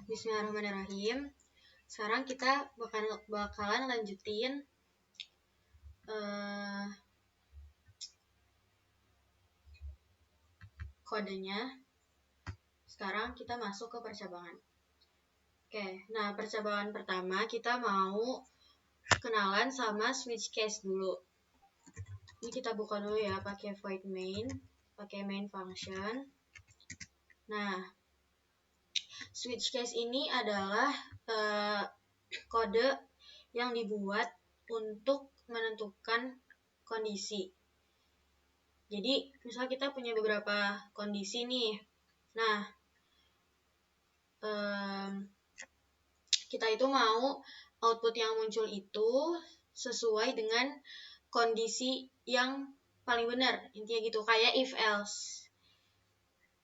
Bismillahirrahmanirrahim. Sekarang kita bakalan lanjutin kodenya. Sekarang kita masuk ke percabangan. Oke, nah percabangan pertama kita mau kenalan sama switch case dulu. Ini kita buka dulu ya, pakai void main, pakai main function. Nah, switch case ini adalah kode yang dibuat untuk menentukan kondisi. Jadi, misal kita punya beberapa kondisi nih. Nah, kita itu mau output yang muncul itu sesuai dengan kondisi yang paling benar. Intinya gitu, kayak if else.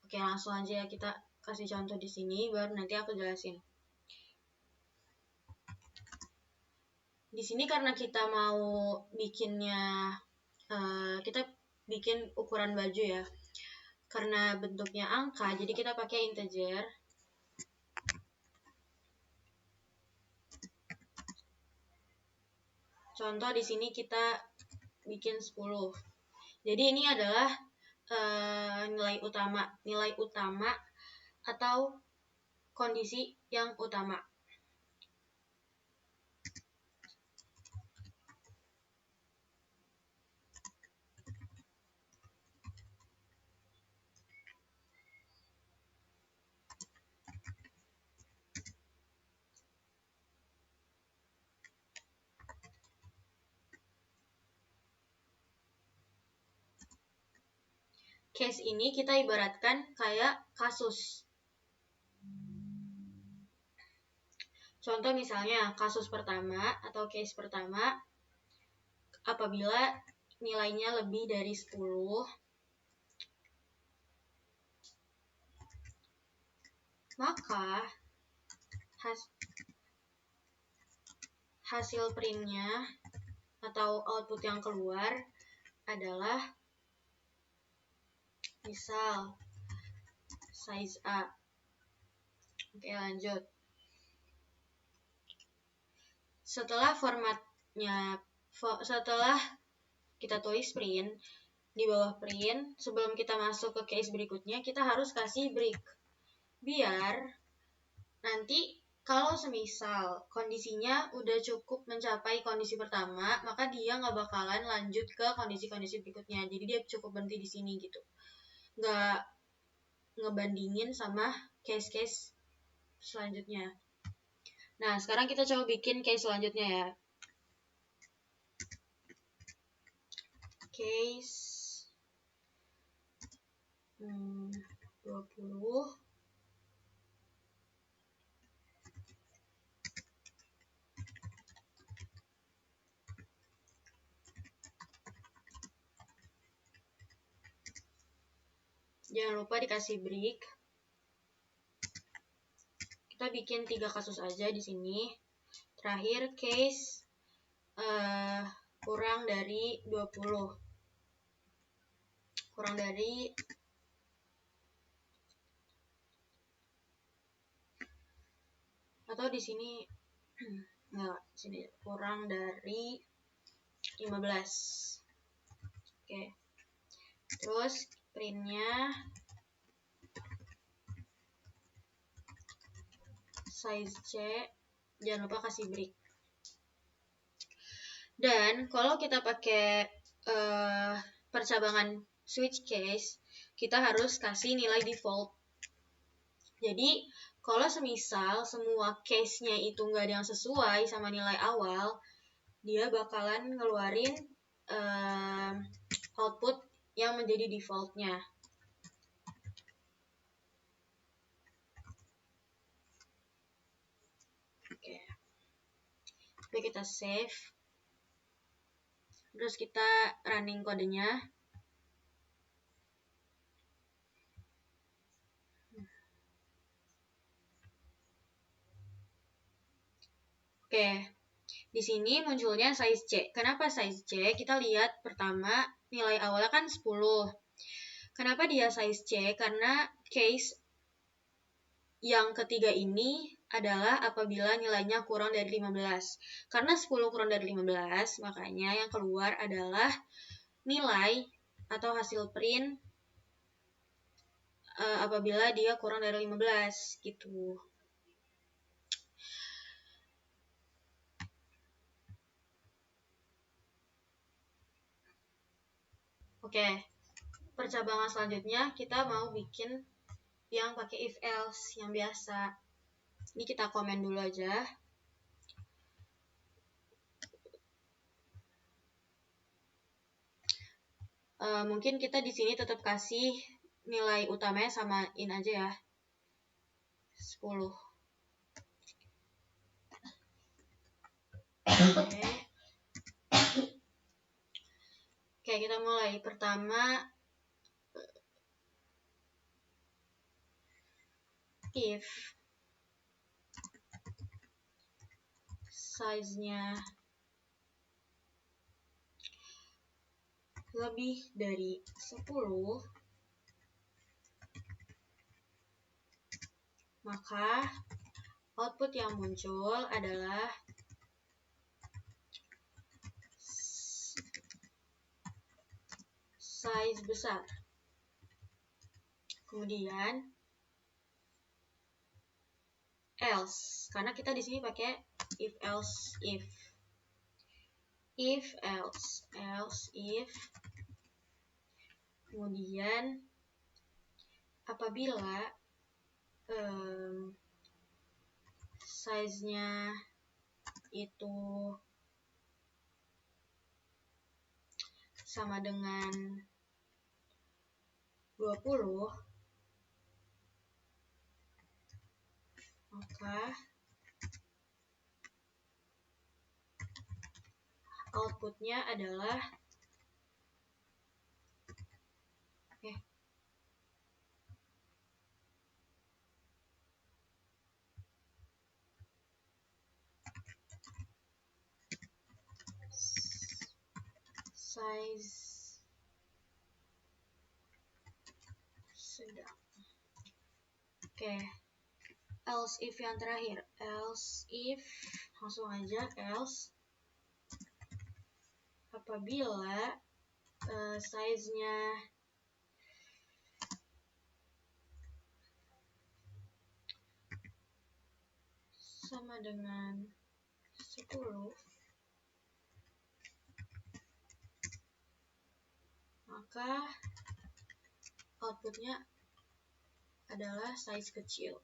Oke, langsung aja kita kasih contoh di sini, baru nanti aku jelasin. Di sini karena kita mau bikinnya, kita bikin ukuran baju ya. Karena bentuknya angka, jadi kita pakai integer. Contoh di sini kita bikin 10. Jadi ini adalah nilai utama atau kondisi yang utama. Case ini kita ibaratkan kayak kasus. Contoh misalnya kasus pertama atau case pertama, apabila nilainya lebih dari 10, maka hasil printnya atau output yang keluar adalah misal size A. Oke, lanjut. Setelah kita tulis print, di bawah print, sebelum kita masuk ke case berikutnya, kita harus kasih break. Biar nanti kalau semisal kondisinya udah cukup mencapai kondisi pertama, maka dia nggak bakalan lanjut ke kondisi-kondisi berikutnya. Jadi dia cukup berhenti di sini gitu. Nggak ngebandingin sama case-case selanjutnya. Nah, sekarang kita coba bikin case selanjutnya ya. Case 20. Jangan lupa dikasih break. Kita bikin 3 kasus aja di sini. Terakhir case kurang dari 20. Kurang dari atau di sini enggak, sini kurang dari 15. Oke. Terus printnya size C, jangan lupa kasih break. Dan kalau kita pakai percabangan switch case, kita harus kasih nilai default. Jadi kalau semisal semua case-nya itu nggak ada yang sesuai sama nilai awal, dia bakalan ngeluarin output yang menjadi default-nya. Oke. Oke, kita save. Terus kita running kodenya. Oke. Di sini munculnya size C. Kenapa size C? Kita lihat pertama nilai awalnya kan 10. Kenapa dia size C? Karena case yang ketiga ini adalah apabila nilainya kurang dari 15. Karena 10 kurang dari 15, makanya yang keluar adalah nilai atau hasil print apabila dia kurang dari 15 gitu. Oke, percabangan selanjutnya kita mau bikin yang pakai if else yang biasa. Ini kita komen dulu aja. Mungkin kita di sini tetap kasih nilai utamanya samain aja ya. 10. Oke, kita mulai. Pertama, if size-nya lebih dari 10, maka output yang muncul adalah size besar. Kemudian else, karena kita di sini pakai if else if. If else if. Kemudian apabila size-nya itu sama dengan 20, maka outputnya adalah size sedang. Oke, else if yang terakhir. Else if, langsung aja else apabila size-nya sama dengan 10, maka outputnya adalah size kecil.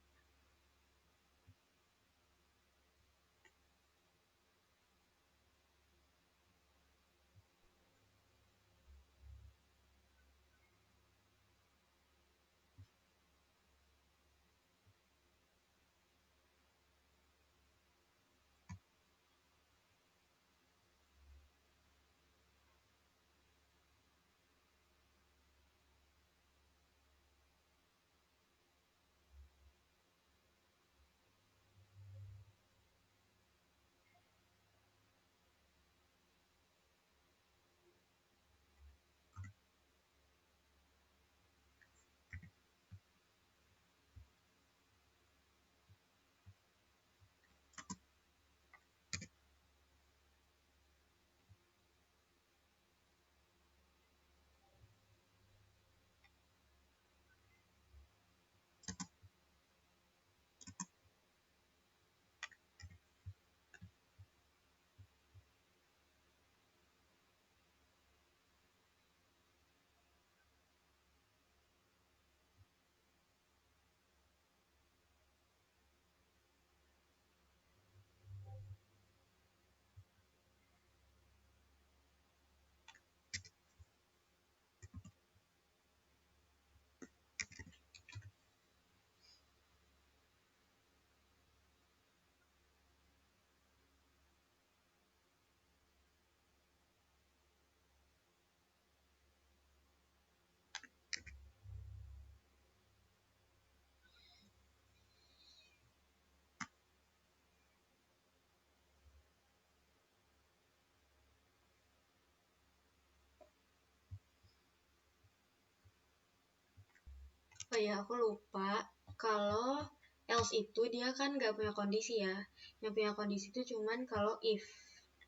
Oh ya, aku lupa kalau else itu dia kan nggak punya kondisi ya. Yang punya kondisi itu cuman kalau if.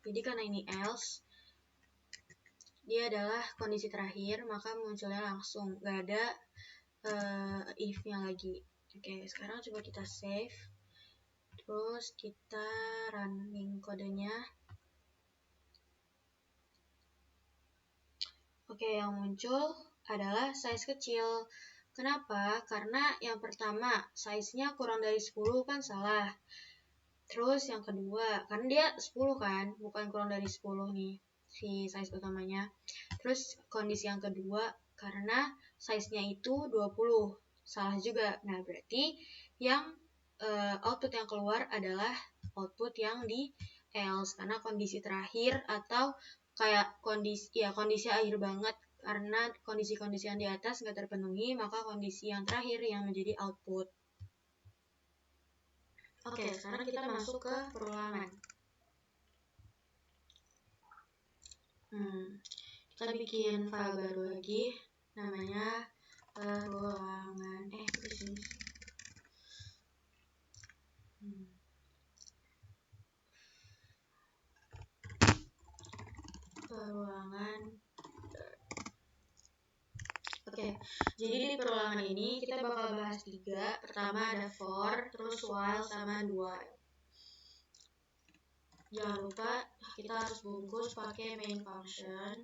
Jadi karena ini else, dia adalah kondisi terakhir, maka munculnya langsung, nggak ada if-nya lagi. Oke, sekarang coba kita save. Terus kita running kodenya. Oke, yang muncul adalah size kecil. Kenapa? Karena yang pertama, size-nya kurang dari 10 kan salah. Terus yang kedua, karena dia 10 kan, bukan kurang dari 10 nih, si size utamanya. Terus kondisi yang kedua, karena size-nya itu 20, salah juga. Nah, berarti yang output yang keluar adalah output yang di else, karena kondisi terakhir atau kayak kondisi akhir banget, karena kondisi-kondisi yang di atas nggak terpenuhi, maka kondisi yang terakhir yang menjadi output. Oke, sekarang kita masuk ke perulangan. Kita bikin file baru lagi, namanya perulangan. Di sini. Perulangan. Oke, jadi di perulangan ini kita bakal bahas 3. Pertama ada for, terus while, sama do while. Jangan lupa kita harus bungkus pakai main function.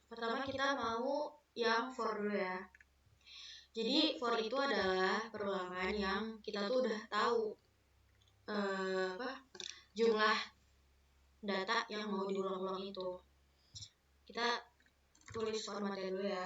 Pertama kita mau yang for dulu ya. Jadi for itu adalah perulangan yang kita tuh udah tahu jumlah data yang mau diulang-ulang itu. Kita tulis formatnya dulu ya.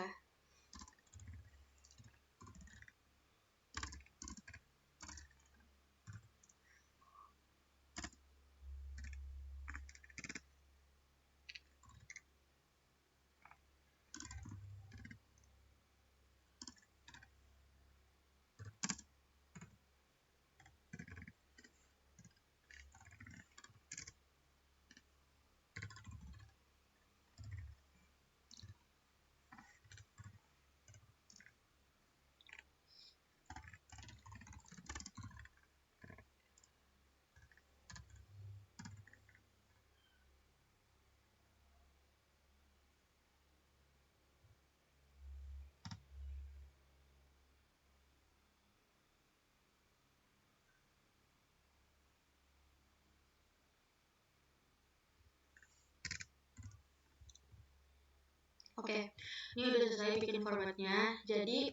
Oke, ini udah selesai bikin formatnya. Jadi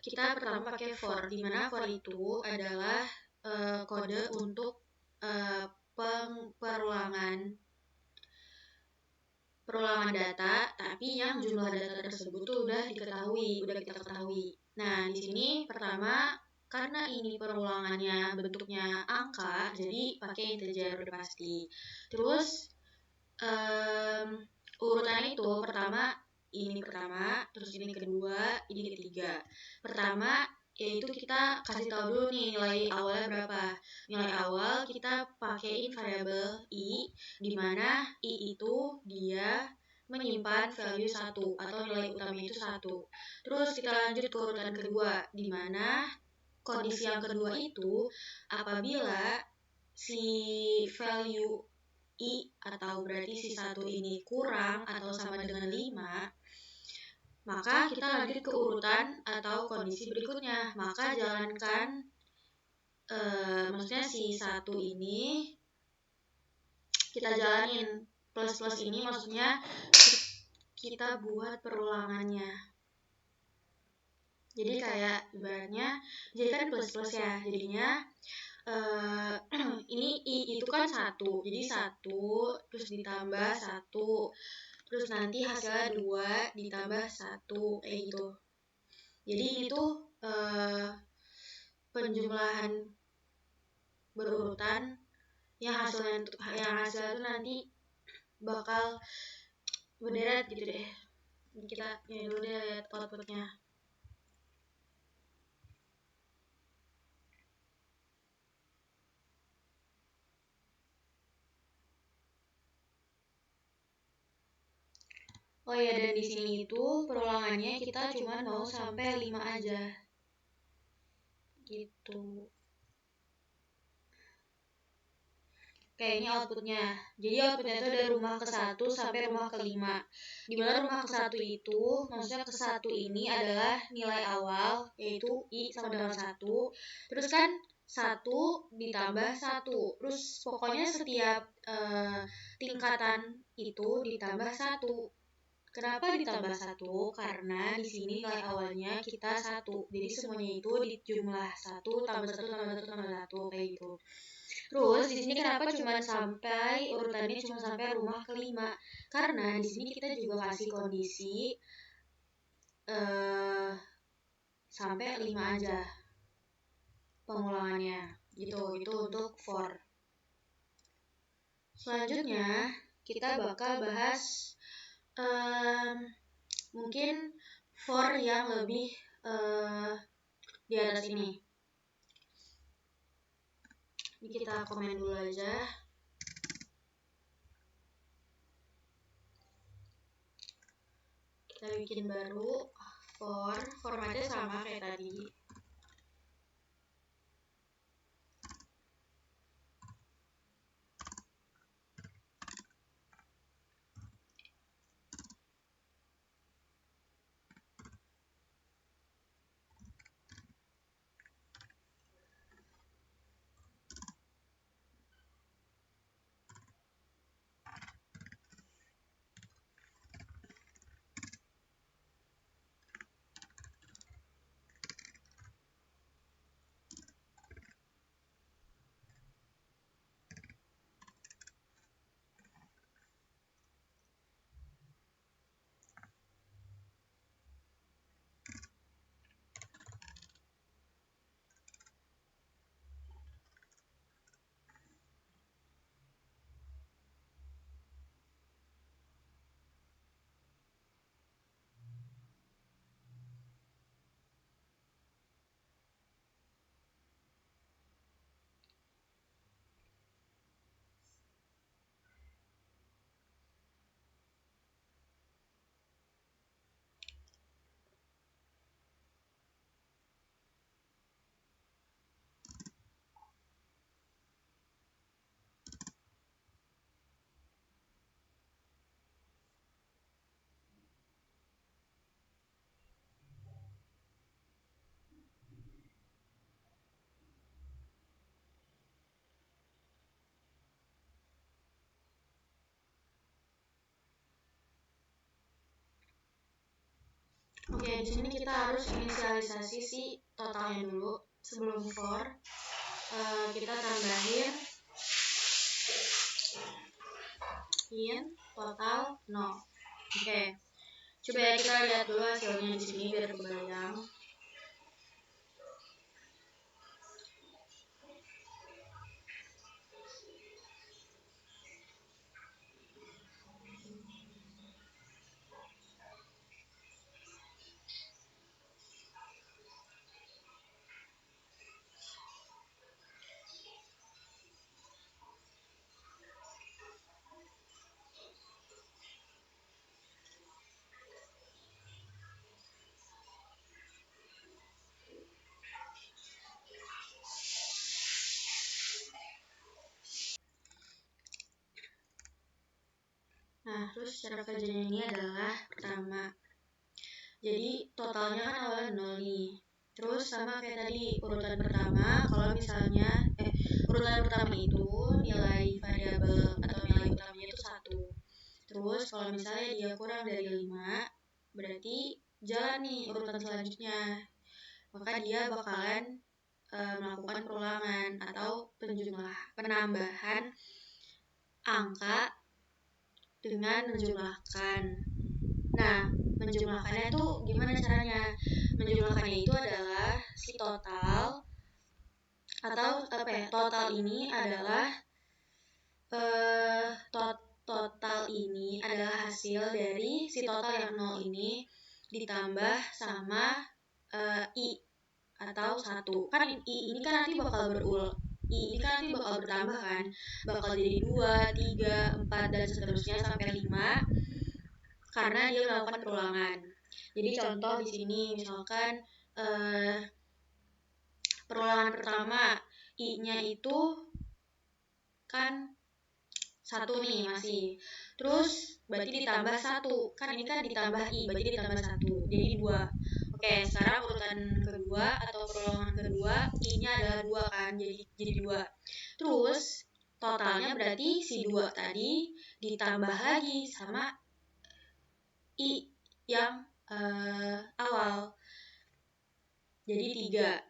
kita pertama pakai for, dimana for itu adalah kode untuk perulangan data, tapi yang jumlah data tersebut tuh udah kita ketahui. Nah, di sini pertama karena ini perulangannya bentuknya angka, jadi pakai integer udah pasti. Terus urutannya itu pertama, terus ini kedua, ini ketiga. Pertama yaitu kita kasih tahu dulu nih nilai awalnya berapa. Nilai awal kita pakein variabel i, di mana i itu dia menyimpan value 1 atau nilai utama itu 1. Terus kita lanjut ke urutan kedua, di mana kondisi yang kedua itu apabila si value i atau berarti si 1 ini kurang atau sama dengan 5, maka kita lanjut ke urutan atau kondisi berikutnya. Maka jalankan maksudnya si 1 ini kita jalanin, plus ini maksudnya kita buat perulangannya. Jadi kayak ibaratnya jadi kan plus ya, jadinya ini i itu kan 1, jadi 1 terus ditambah 1, terus nanti hasilnya 2 ditambah 1, kayak gitu. Jadi ini tuh penjumlahan berurutan yang hasilnya tuh nanti bakal berderet gitu deh. Kita ini dulu deh lihat outputnya. Oh ya, dan di sini itu perulangannya kita cuma mau sampai 5 aja. Gitu. Oke, ini outputnya. Jadi outputnya itu ada rumah ke-1 sampai rumah ke-5. Di mana rumah ke-1 itu, maksudnya ke-1 ini adalah nilai awal, yaitu I sama dengan 1. Terus kan 1 ditambah 1. Terus pokoknya setiap tingkatan itu ditambah 1. Kenapa ditambah 1? Karena di sini nilai awalnya kita 1. Jadi semuanya itu dijumlah 1 tambah 1 tambah 1 tambah 1 kayak gitu. Terus di sini kenapa cuma sampai urutannya cuma sampai rumah ke-5? Karena di sini kita juga kasih kondisi sampai 5 aja pengulangannya. Gitu, itu untuk for. Selanjutnya kita bakal bahas mungkin for yang lebih di atas ini. Ini kita komen dulu aja. Kita bikin baru for, formatnya sama kayak tadi. Oke, di sini kita harus inisialisasi si totalnya dulu sebelum for. Kita tambahin in total 0. Oke. Coba kita lihat dulu hasilnya di sini biar kebayang. Nah, terus cara kerjanya ini adalah pertama. Jadi totalnya kan awalnya 0 nih. Terus sama kayak tadi urutan pertama, kalau misalnya urutan pertama itu nilai variabel atau nilai utamanya itu 1. Terus kalau misalnya dia kurang dari 5, berarti jalan nih urutan selanjutnya. Maka dia bakalan melakukan perulangan atau penambahan angka dengan menjumlahkan. Nah, menjumlahkannya itu gimana caranya? Menjumlahkannya itu adalah si total atau total ini adalah total ini adalah hasil dari si total yang 0 ini ditambah sama I atau 1. Kan I ini kan nanti bakal bertambah kan, bakal jadi 2, 3, 4 dan seterusnya sampai 5 karena dia melakukan perulangan. Jadi contoh di sini misalkan perulangan pertama I-nya itu kan 1 nih masih. Terus berarti ditambah 1. Kan ini kan ditambah I, berarti ditambah 1. Jadi 2. Oke, sekarang urutan kedua atau perulangan kedua, I-nya adalah 2 kan, jadi 2. Terus totalnya berarti si 2 tadi ditambah lagi sama I yang awal. Jadi 3.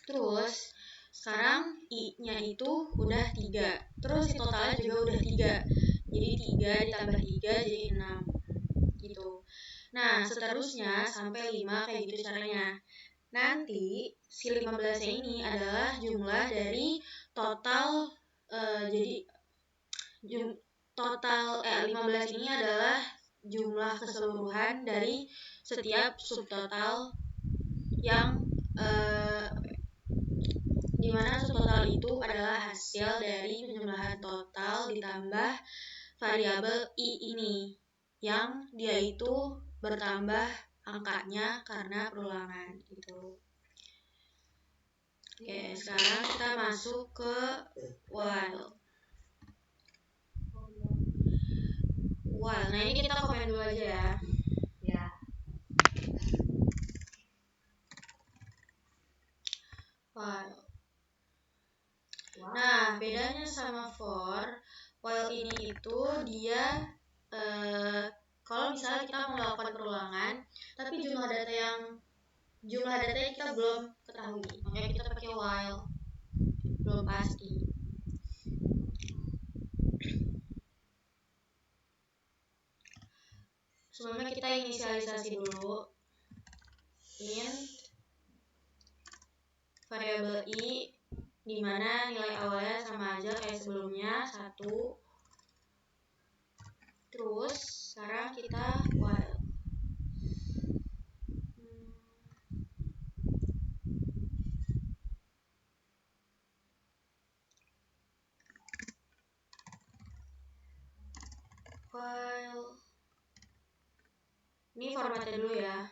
Terus sekarang I-nya itu udah 3. Terus si totalnya juga udah 3. Jadi 3 ditambah 3 jadi 6. Gitu. Nah, seterusnya sampai 5 kayak gitu caranya. Nanti si 15-nya ini adalah jumlah dari total total 15 ini adalah jumlah keseluruhan dari setiap subtotal yang dimana subtotal itu adalah hasil dari penjumlahan total ditambah variabel I ini yang dia itu bertambah angkanya karena perulangan gitu. Oke, sekarang kita masuk ke while. Nah ini kita komen dulu aja ya. While. Nah, bedanya sama for, while ini itu dia kalau misalnya kita melakukan perulangan, tapi jumlah datanya kita belum ketahui, makanya kita pakai while, belum pasti. Sebelumnya kita inisialisasi dulu. Int variabel I di mana nilai awalnya sama aja kayak sebelumnya 1. Terus sekarang kita while. While. Ini formatnya dulu ya.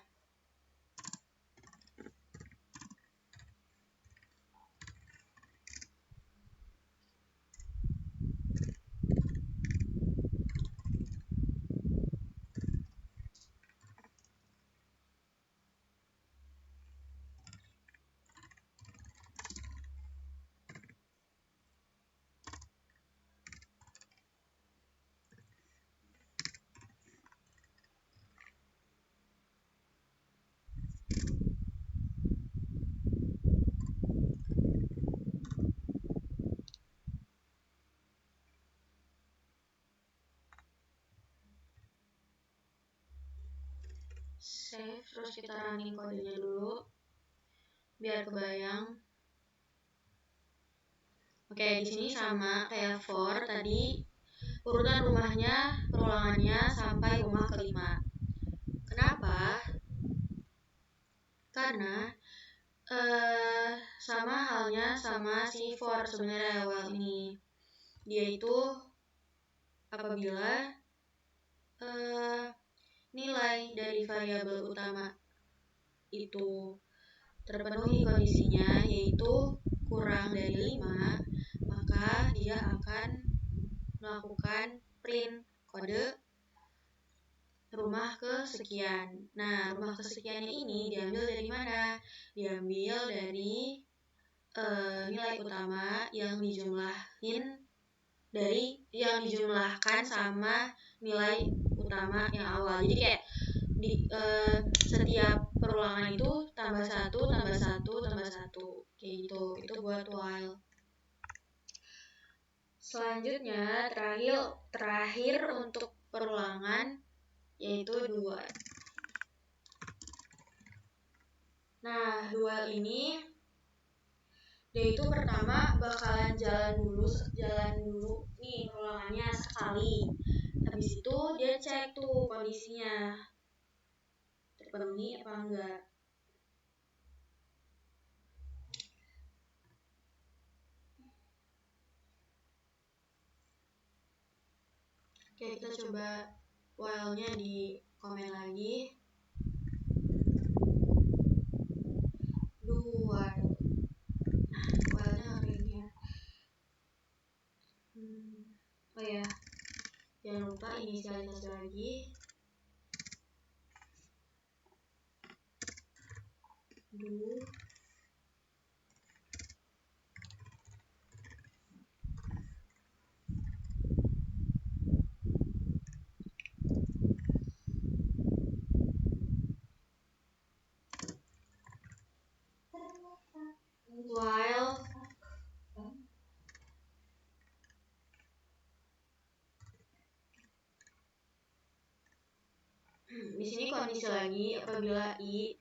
Save, terus kita running kodenya dulu biar kebayang. Oke, di sini sama kayak for tadi, urutan rumahnya, perulangannya sampai rumah kelima. Kenapa? Karena sama halnya sama si for sebenarnya while ini. Dia itu apabila nilai dari variabel utama itu terpenuhi kondisinya, yaitu kurang dari 5, maka dia akan melakukan print kode rumah kesekian. Nah, rumah kesekiannya ini diambil dari mana? Diambil dari nilai utama yang dijumlahkan sama nilai utama yang awal. Jadi kayak di setiap perulangan itu tambah 1, tambah 1, tambah 1 kayak gitu. Itu buat while. Selanjutnya terakhir untuk perulangan yaitu dual. Nah, dual ini dia itu pertama bakalan jalan dulu nih perulangannya sekali. Habis itu dia cek tuh kondisinya terpenuhi apa enggak. Oke, kita coba while-nya di komen lagi. Do while. inisialisasi lagi. Do while di sini kondisi lagi apabila i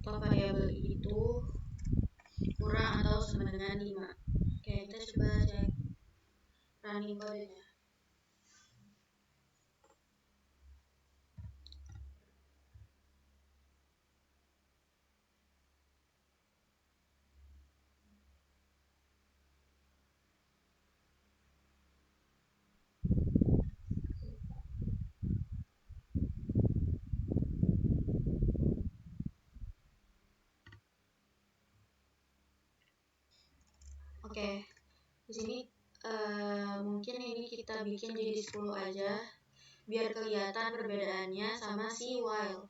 atau variabel i itu kurang atau sama dengan 5. Oke, kita coba cek running kodenya. Oke, di sini mungkin ini kita bikin jadi 10 aja biar kelihatan perbedaannya sama si while.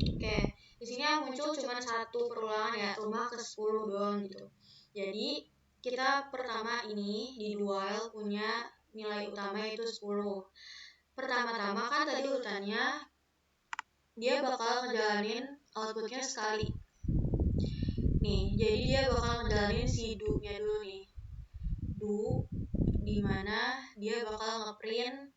Oke, di sini yang muncul cuma satu perulangan ya, rumah ke 10 doang gitu. Jadi kita pertama ini di while punya nilai utama yaitu 10. Pertama-tama kan tadi urutannya dia bakal ngejalanin outputnya sekali. Nih, jadi dia bakal ngejalanin si do-nya dulu nih. Do, dimana dia bakal ngeprint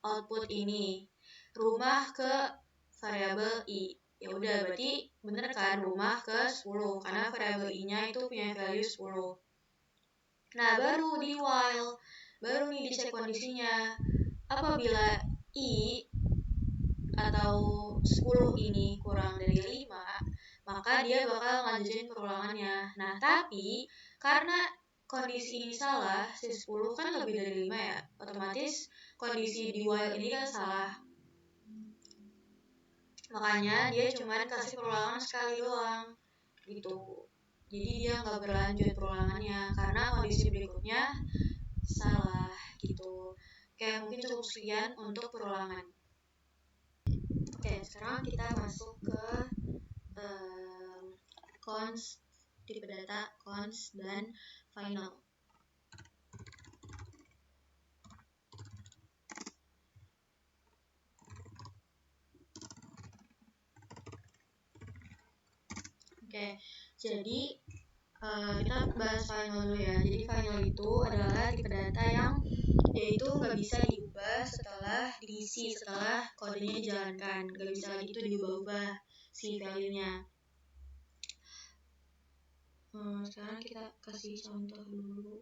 output ini. Rumah ke variabel i. Ya udah, berarti bener kan rumah ke 10 karena variabel i-nya itu punya value 10. Nah, baru di while, baru nih dicek kondisinya. Apabila i atau 10 ini kurang dari 5, maka dia bakal lanjutin perulangannya. Nah, tapi karena kondisi ini salah, si 10 kan lebih dari 5 ya, otomatis kondisi di while ini kan salah. Makanya dia cuma kasih perulangan sekali doang gitu. Jadi dia nggak berlanjut perulangannya karena kondisi berikutnya salah gitu. Oke, mungkin cukup sekian untuk perulangan. Oke, sekarang kita masuk ke cons, tipe data, cons, dan final. Oke, jadi kita bahas final dulu ya. Jadi final itu adalah tipe data yang yaitu nggak bisa diubah setelah diisi, setelah kodenya dijalankan. Nggak bisa lagi itu diubah-ubah si value-nya. Sekarang kita kasih contoh dulu.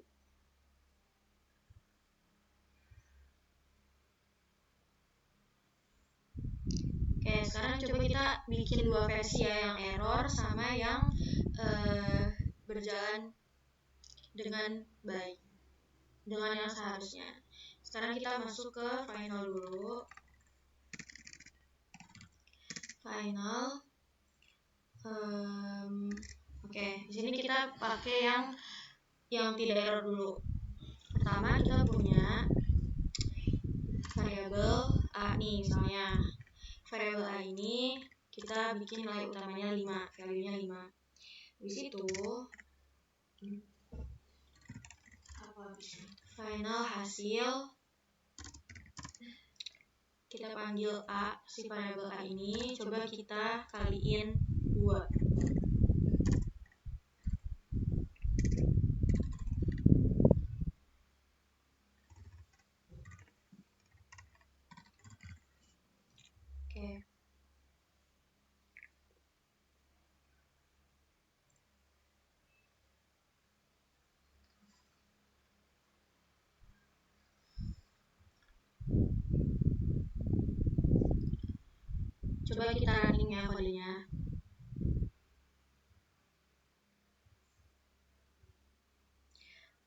Oke, sekarang coba kita bikin dua versi ya, yang error sama yang berjalan dengan baik, dengan yang seharusnya. Sekarang kita masuk ke final dulu. Final. Oke, di sini kita pakai yang tidak error dulu. Pertama kita punya variabel a nih misalnya. Variabel a ini kita bikin nilai utamanya 5, value-nya 5. Di situ final hasil kita panggil a, si variabel a ini coba kita kaliin 2. Oke. Coba kita running ya kodenya.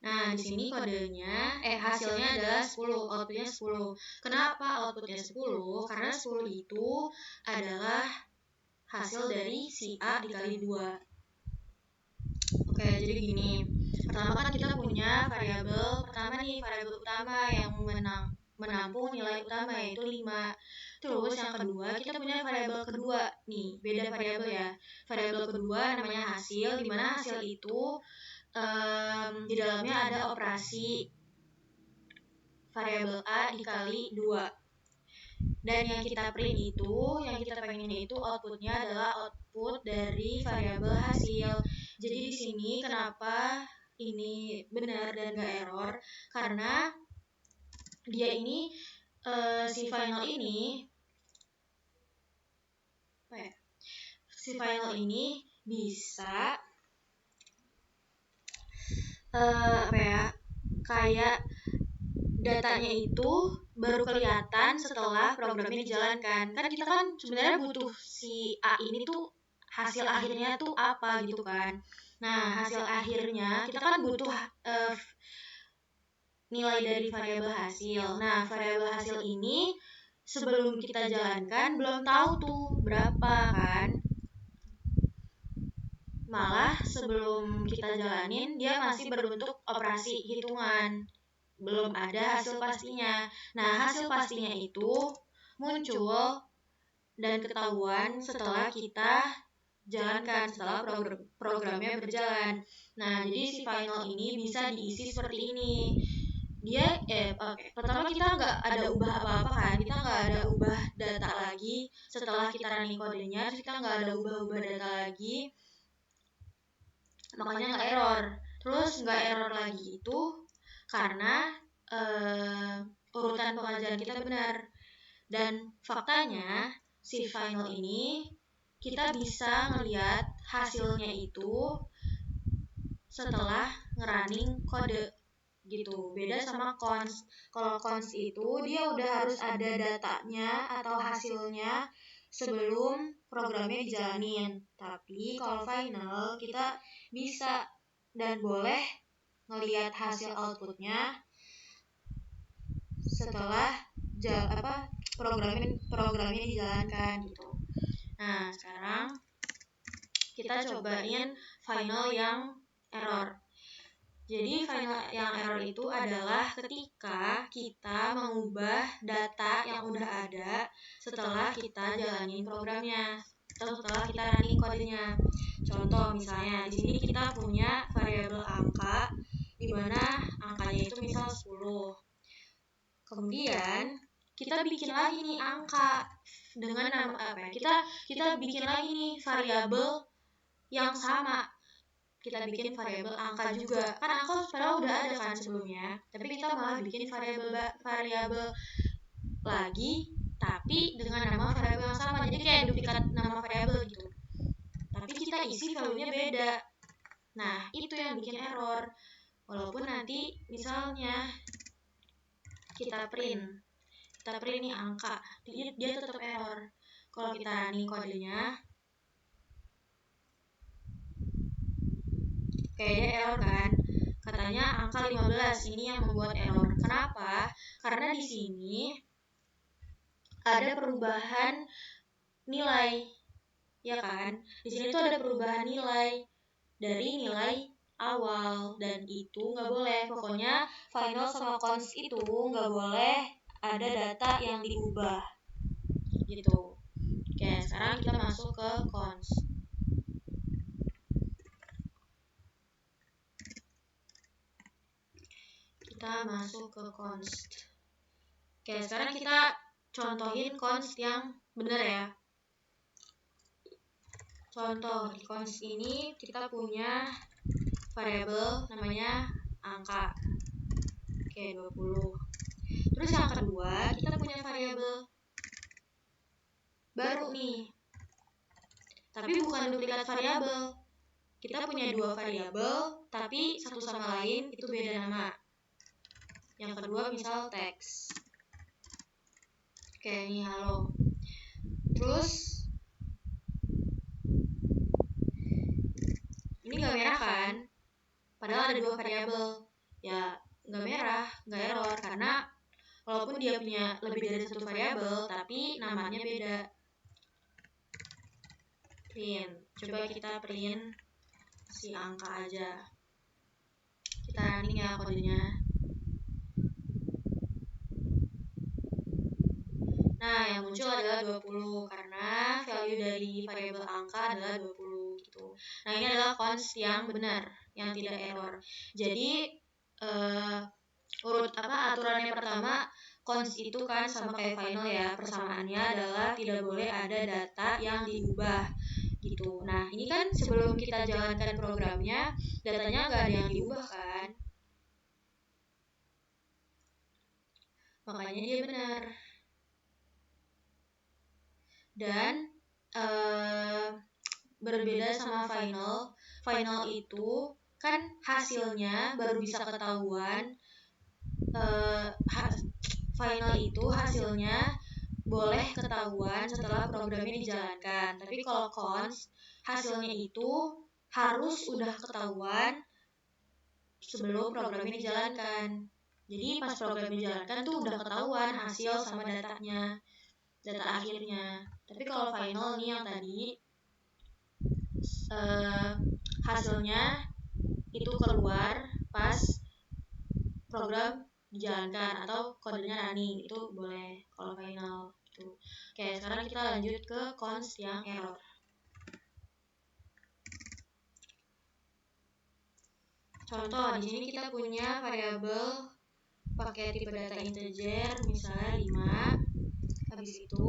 Nah, di sini kodenya, hasilnya adalah 10, outputnya 10. Kenapa outputnya 10? Karena 10 itu adalah hasil dari si A dikali 2. Oke, jadi gini. Pertama kan kita punya variabel pertama nih, variabel utama yang menampung nilai utama yaitu 5. Terus yang kedua, kita punya variabel kedua nih, beda variabel ya. Variabel kedua namanya hasil, di mana hasil itu di dalamnya ada operasi variabel A dikali 2. Dan yang kita print itu, yang kita pengennya itu outputnya adalah output dari variabel hasil. Jadi di sini kenapa ini benar dan gak error? Karena dia ini si final ini bisa kayak datanya itu baru kelihatan setelah programnya dijalankan. Kan kita kan sebenarnya butuh si A ini tuh hasil akhirnya tuh apa gitu kan. Nah, hasil akhirnya kita kan butuh nilai dari variabel hasil. Nah, variabel hasil ini sebelum kita jalankan belum tahu tuh berapa kan. Malah sebelum kita jalanin dia masih berbentuk operasi hitungan. Belum ada hasil pastinya. Nah, hasil pastinya itu muncul dan ketahuan setelah kita jalankan, setelah programnya berjalan. Nah, jadi si final ini bisa diisi seperti ini. Dia pertama kita nggak ada ubah apa-apa kan, kita nggak ada ubah data lagi setelah kita running kodenya, kita nggak ada ubah-ubah data lagi, makanya nggak error. Terus nggak error lagi itu karena urutan pengajaran kita benar. Dan faktanya si final ini kita bisa ngelihat hasilnya itu setelah ngerunning kode gitu. Beda sama cons. Kalau cons itu dia udah harus ada datanya atau hasilnya sebelum programnya dijalanin. Tapi kalau final kita bisa dan boleh ngelihat hasil outputnya setelah programnya dijalankan gitu. Nah, sekarang kita cobain final yang error. Jadi final yang error itu adalah ketika kita mengubah data yang udah ada setelah kita jalanin programnya atau setelah kita running kodenya. Contoh misalnya di sini kita punya variabel angka di mana angkanya itu misal 10. Kemudian kita bikin lagi nih angka dengan nama kita bikin lagi nih variabel yang sama. Kita bikin variabel angka juga. Kan angka padahal udah ada kan sebelumnya, tapi kita malah bikin variabel lagi tapi dengan nama variabel yang sama. Jadi kayak duplikat nama variabel gitu. Tapi kita isi value-nya beda. Nah, itu yang bikin error. Walaupun nanti misalnya kita print nih angka, dia tetap error. Kalau kita running kodenya, kayak dia error kan, katanya angka 15, ini yang membuat error. Kenapa? Karena di sini ada perubahan nilai, ya kan? Di sini tuh ada perubahan nilai dari nilai awal, dan itu nggak boleh. Pokoknya final sama cons itu nggak boleh ada data yang diubah gitu. Oke, sekarang kita masuk ke cons. Kita masuk ke const. Oke, sekarang kita contohin const yang benar ya. Contoh di const ini kita punya variabel namanya angka. Oke, 20. Terus yang kedua, kita punya variabel baru nih. Tapi bukan duplikat variabel. Kita punya dua variabel, tapi satu sama lain itu beda nama. Yang kedua misal teks. Oke, ini halo. Terus ini nggak merah kan? Padahal ada dua variabel. Ya nggak merah, nggak error karena walaupun dia punya lebih dari satu variabel, tapi namanya beda. Print. Coba kita print kasih angka aja. Kita running ya kodenya. Nah, yang muncul adalah 20 karena value dari variabel angka adalah 20 gitu. Nah, ini adalah const yang benar, yang tidak error. Jadi aturannya pertama, const itu kan sama kayak final ya. Persamaannya adalah tidak boleh ada data yang diubah gitu. Nah, ini kan sebelum kita jalankan programnya, datanya nggak ada yang diubah kan. Makanya dia benar. Dan berbeda sama final itu kan hasilnya baru bisa ketahuan. Final itu hasilnya boleh ketahuan setelah programnya dijalankan. Tapi kalau const, hasilnya itu harus udah ketahuan sebelum programnya dijalankan. Jadi pas programnya dijalankan tuh udah ketahuan hasil sama datanya, data akhirnya. Tapi kalau final nih yang tadi, hasilnya itu keluar pas program dijalankan atau kodenya running, itu boleh kalau final gitu. Oke, sekarang kita lanjut ke const yang error. Contoh, di sini kita punya variabel pakai tipe data integer, misalnya 5. Habis itu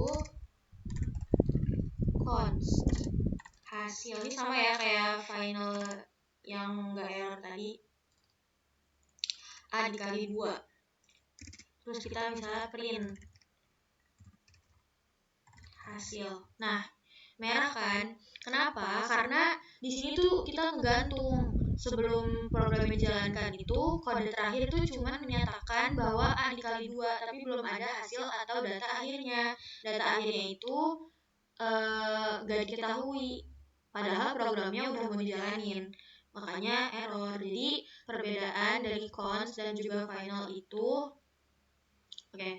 const hasil, ini sama ya kayak final yang enggak error tadi, A dikali 2. Terus kita misalnya print hasil. Nah, merah kan? Kenapa? Karena di sini tuh kita ngegantung. Sebelum program dijalankan itu, kode terakhir itu cuma menyatakan bahwa A dikali 2, tapi belum ada hasil atau data akhirnya. Data akhirnya itu gak diketahui, padahal programnya udah mau dijalanin. Makanya error. Jadi perbedaan dari const dan juga final itu, oke.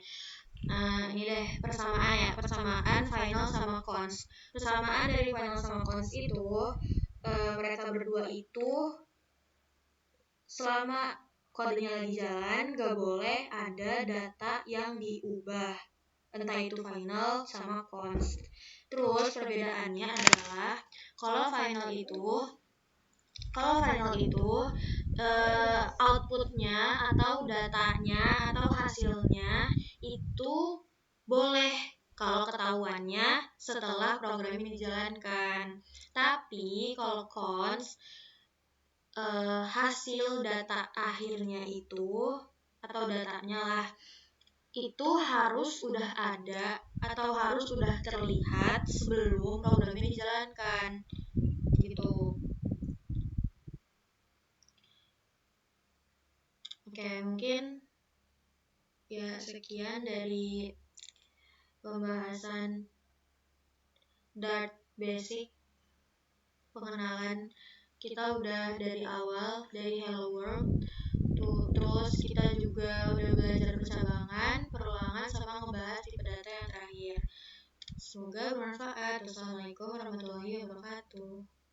Nah, ini deh persamaan final sama const. Persamaan dari final sama const itu, mereka berdua itu selama kodenya lagi jalan gak boleh ada data yang diubah, entah itu final sama const. Terus perbedaannya adalah kalau final itu outputnya atau datanya atau hasilnya itu boleh kalau ketahuannya setelah program ini dijalankan. Tapi kalau const, hasil data akhirnya itu atau datanya lah, itu harus udah ada atau harus udah terlihat sebelum program ini dijalankan gitu. Oke, mungkin ya sekian dari pembahasan Dart Basic. Pengenalan kita udah dari awal, dari Hello World, terus kita juga udah belajar percabangan, perulangan, sama ngebahas tipe data yang terakhir. Semoga bermanfaat. Wassalamualaikum warahmatullahi wabarakatuh.